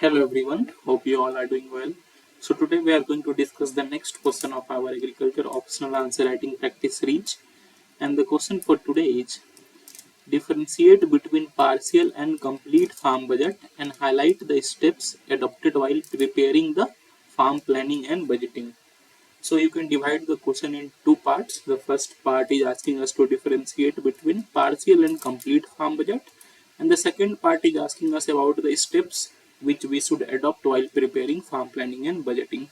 Hello everyone, hope you all are doing well. So today we are going to discuss the next question of our agriculture optional answer writing practice series. And the question for today is differentiate between partial and complete farm budget and highlight the steps adopted while preparing the farm planning and budgeting. So you can divide the question in two parts. The first part is asking us to differentiate between partial and complete farm budget, and the second part is asking us about the steps which we should adopt while preparing farm planning and budgeting.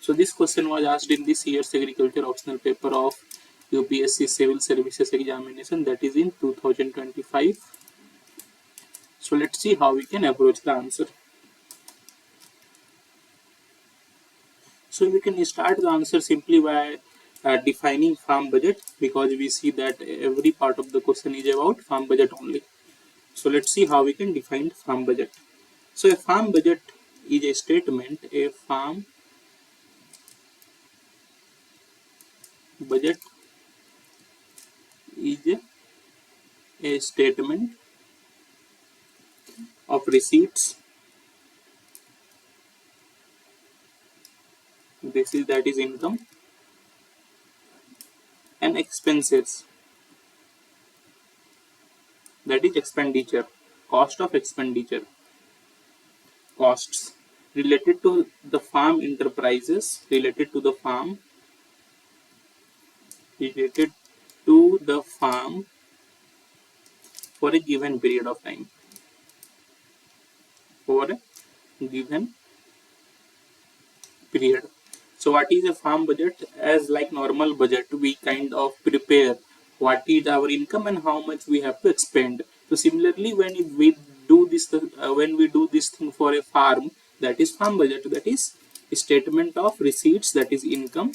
So this question was asked in this year's agriculture optional paper of UPSC Civil Services examination, that is in 2025. So let's see how we can approach the answer. So we can start the answer simply by defining farm budget, because we see that every part of the question is about farm budget only. So let's see how we can define farm budget. So a farm budget is a statement. A farm budget is a statement of receipts. That is income, and expenses, that is expenditure, cost of expenditure, costs related to the farm enterprises, related to the farm for a given period of time, for a given period. So what is a farm budget? As like normal budget, we kind of prepare what is our income and how much we have to expend. So similarly, when we do this thing for a farm, that is farm budget, that is a statement of receipts, that is income,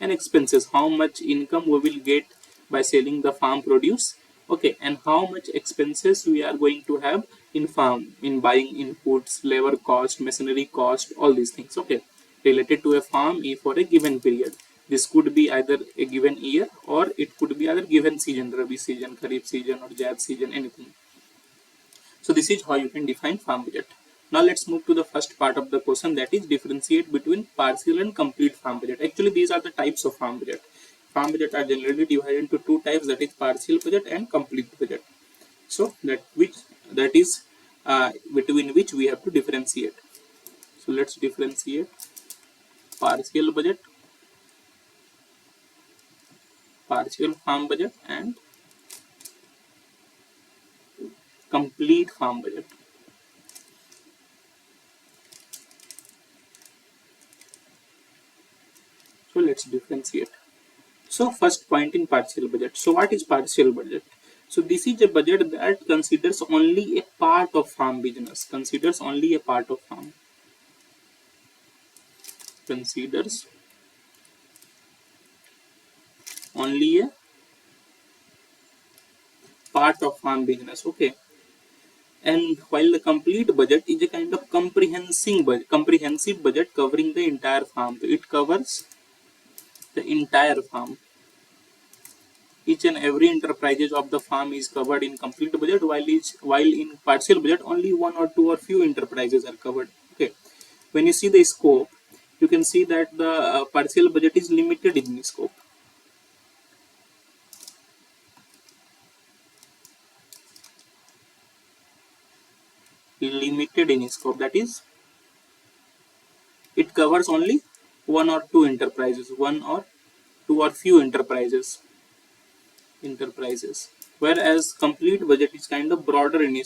and expenses, how much income we will get by selling the farm produce, okay, and how much expenses we are going to have in farm, in buying inputs, labor cost, machinery cost, all these things, okay, related to a farm for a given period. This could be either a given year, or it could be either given season, Rabi season, Kharif season, or Zaid season, anything. So this is how you can define farm budget. Now let's move to the first part of the question, that is differentiate between partial and complete farm budget. Actually, these are the types of farm budget. Farm budget are generally divided into two types, that is partial budget and complete budget. So that is between which we have to differentiate. So let's differentiate partial budget, partial farm budget, and complete farm budget. So let's differentiate. So first point in partial budget. So what is partial budget? So this is a budget that considers only a part of farm business, considers only a part of farm, considers only a part of farm business, okay. And while the complete budget is a kind of comprehensive budget covering the entire farm. So it covers the entire farm. Each and every enterprises of the farm is covered in complete budget, while in partial budget only one or two or few enterprises are covered. Okay, when you see the scope, you can see that the partial budget is limited in scope. Limited in scope, that is, it covers only one or two enterprises, one or two or few enterprises, whereas complete budget is kind of broader in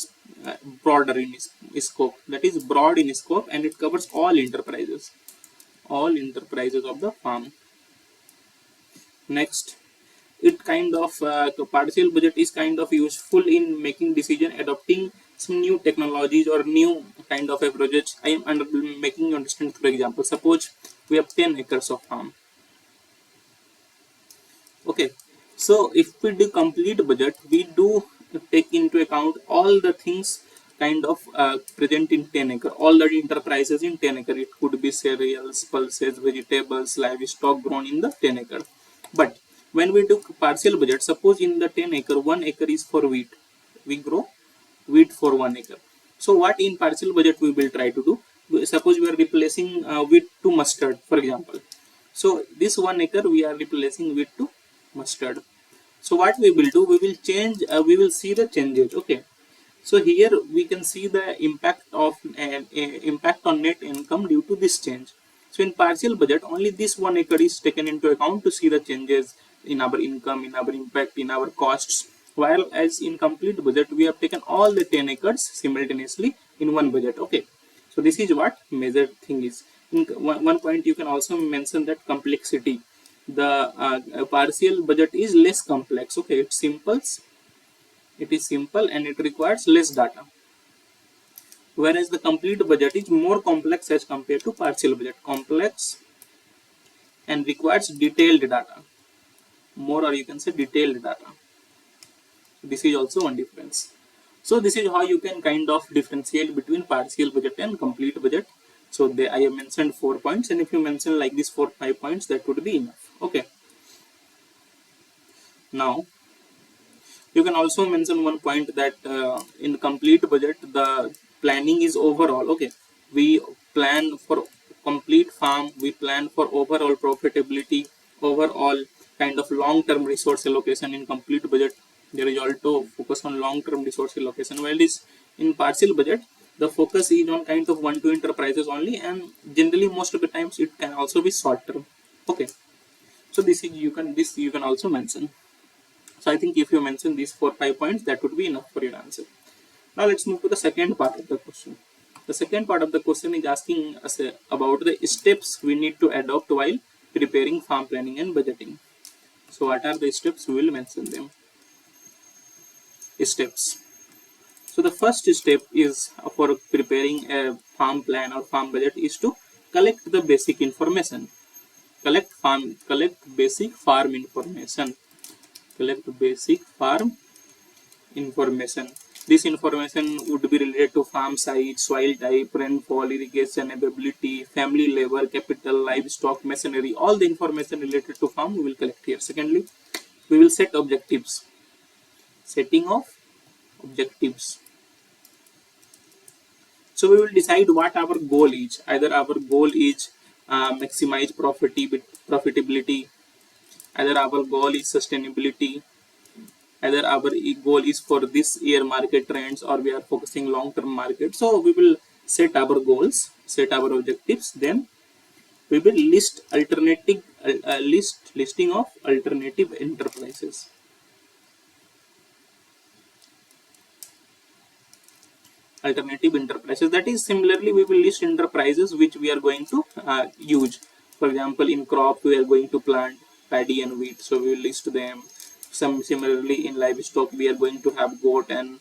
scope, that is broad in scope, and it covers all enterprises of the farm. Next, it kind of partial budget is kind of useful in making decision, adopting some new technologies or new kind of approaches. I am making you understand through example. Suppose we have 10 acres of farm, okay. So if we do complete budget, we do take into account all the things kind of present in 10 acre, all the enterprises in 10 acre. It could be cereals, pulses, vegetables, livestock grown in the 10 acre. But when we do partial budget, suppose in the 10 acre, 1 acre is for wheat. We grow wheat for 1 acre. So what in partial budget we will try to do? Suppose we are replacing wheat to mustard, for example. So this 1 acre we are replacing wheat to mustard. So what we will do, we will change, we will see the changes. Okay, so here we can see the impact of impact on net income due to this change. So in partial budget, only this 1 acre is taken into account to see the changes in our income, in our impact, in our costs. While as in complete budget, we have taken all the 10 acres simultaneously in one budget. Okay, so this is what major thing is. In one point you can also mention that complexity. The partial budget is less complex. Okay, it is simple and it requires less data, whereas the complete budget is more complex as compared to partial budget. Complex and requires detailed data, more, or you can say detailed data. This is also one difference. So this is how you can kind of differentiate between partial budget and complete budget. So I have mentioned 4 points, and if you mention like this 4-5 points, that would be enough. Okay, now you can also mention one point that in complete budget the planning is overall. Okay, we plan for complete farm, we plan for overall profitability, overall kind of long term resource allocation. In complete budget there is also focus on long term resource allocation, while this in partial budget the focus is on kind of 1-2 enterprises only, and generally most of the times it can also be short term. Okay, so this is you can also mention. So I think if you mention these 4-5 points, that would be enough for your answer. Now let's move to the second part of the question. The second part of the question is asking us about the steps we need to adopt while preparing farm planning and budgeting. So what are the steps? We will mention them. Steps. So the first step is for preparing a farm plan or farm budget is to collect the basic information. Collect basic farm information. Collect basic farm information. This information would be related to farm size, soil type, rainfall, irrigation availability, family labor, capital, livestock, machinery. All the information related to farm we will collect here. Secondly, we will set objectives. Setting of objectives. So we will decide what our goal is. Either our goal is maximize profitability, either our goal is sustainability, either our goal is for this year market trends, or we are focusing long term market. So we will set our goals, set our objectives, then we will list listing of alternative enterprises. That is, similarly we will list enterprises which we are going to use. For example, in crop we are going to plant paddy and wheat, so we will list them. Similarly in livestock we are going to have goat and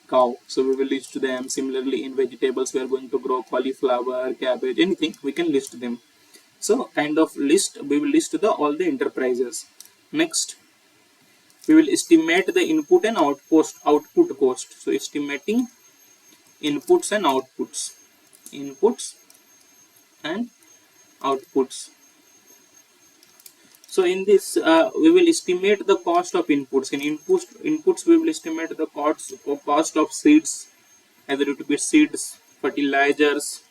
cow, so we will list them. Similarly in vegetables we are going to grow cauliflower, cabbage, anything, we can list them. So kind of list, we will list all the enterprises. Next, we will estimate the input and output cost. So estimating inputs and outputs. So in this we will estimate the cost of inputs. In inputs we will estimate the cost of seeds, either it will be seeds, fertilizers,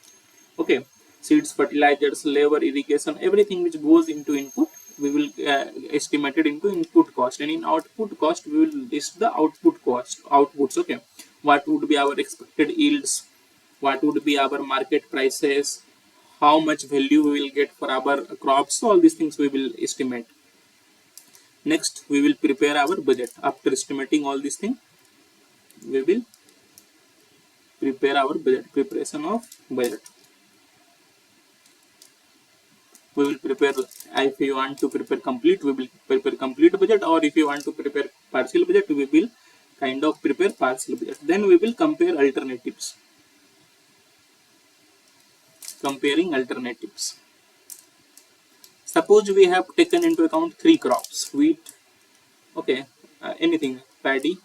okay, seeds, fertilizers, labor, irrigation, everything which goes into input we will estimate it into input cost. And in output cost we will list the outputs. Okay, what would be our expected yields, what would be our market prices, how much value we will get for our crops. So all these things we will estimate. Next, we will prepare our budget. After estimating all these things, we will prepare our budget. Preparation of budget. We will prepare, if you want to prepare complete, we will prepare complete budget, or if you want to prepare partial budget, we will kind of prepare partial budget. Then we will compare alternatives. Comparing alternatives. Suppose we have taken into account 3 crops: wheat, okay, anything, paddy,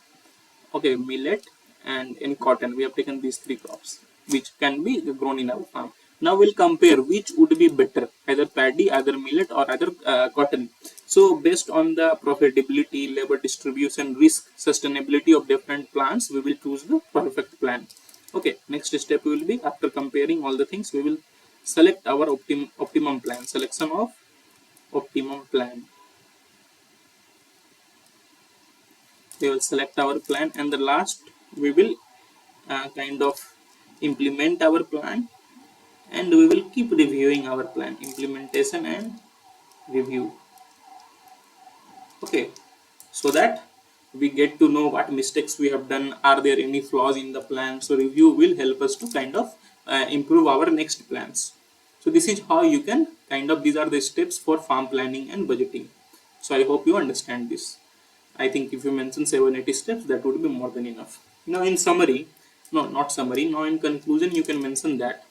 okay, millet, and any cotton. We have taken these 3 crops which can be grown in our farm. Now we'll compare which would be better, either paddy, either millet, or either cotton. So based on the profitability, labor distribution, risk, sustainability of different plants, we will choose the perfect plan. Okay, next step will be, after comparing all the things, we will select our optimum plan. Selection of optimum plan. We will select our plan, and the last we will kind of implement our plan, and we will keep reviewing our plan. Implementation and review. Okay, so that we get to know what mistakes we have done, are there any flaws in the plan. So review will help us to kind of improve our next plans. So this is how you can kind of, these are the steps for farm planning and budgeting. So I hope you understand this. I think if you mention 780 steps, that would be more than enough. Now in summary, no, not summary, now in conclusion, you can mention that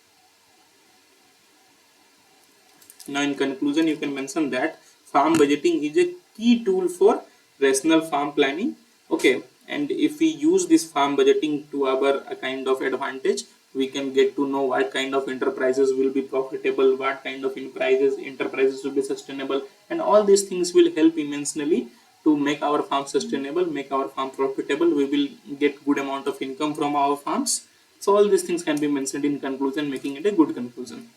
Now, in conclusion, you can mention that farm budgeting is a key tool for rational farm planning. Okay, and if we use this farm budgeting to our kind of advantage, we can get to know what kind of enterprises will be profitable, what kind of enterprises will be sustainable, and all these things will help immensely to make our farm sustainable, make our farm profitable. We will get good amount of income from our farms. So all these things can be mentioned in conclusion, making it a good conclusion.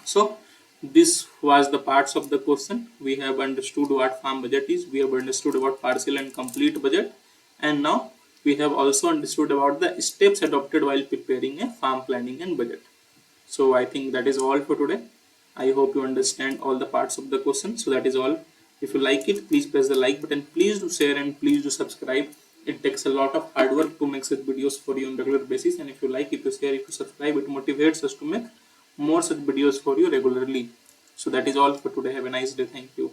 So this was the parts of the question. We have understood what farm budget is. We have understood about partial and complete budget. And now we have also understood about the steps adopted while preparing a farm planning and budget. So I think that is all for today. I hope you understand all the parts of the question. So that is all. If you like it, please press the like button. Please do share and please do subscribe. It takes a lot of hard work to make such videos for you on regular basis. And if you like, if you share, if you subscribe, it motivates us to make more such videos for you regularly. So that is all for today. Have a nice day. Thank you.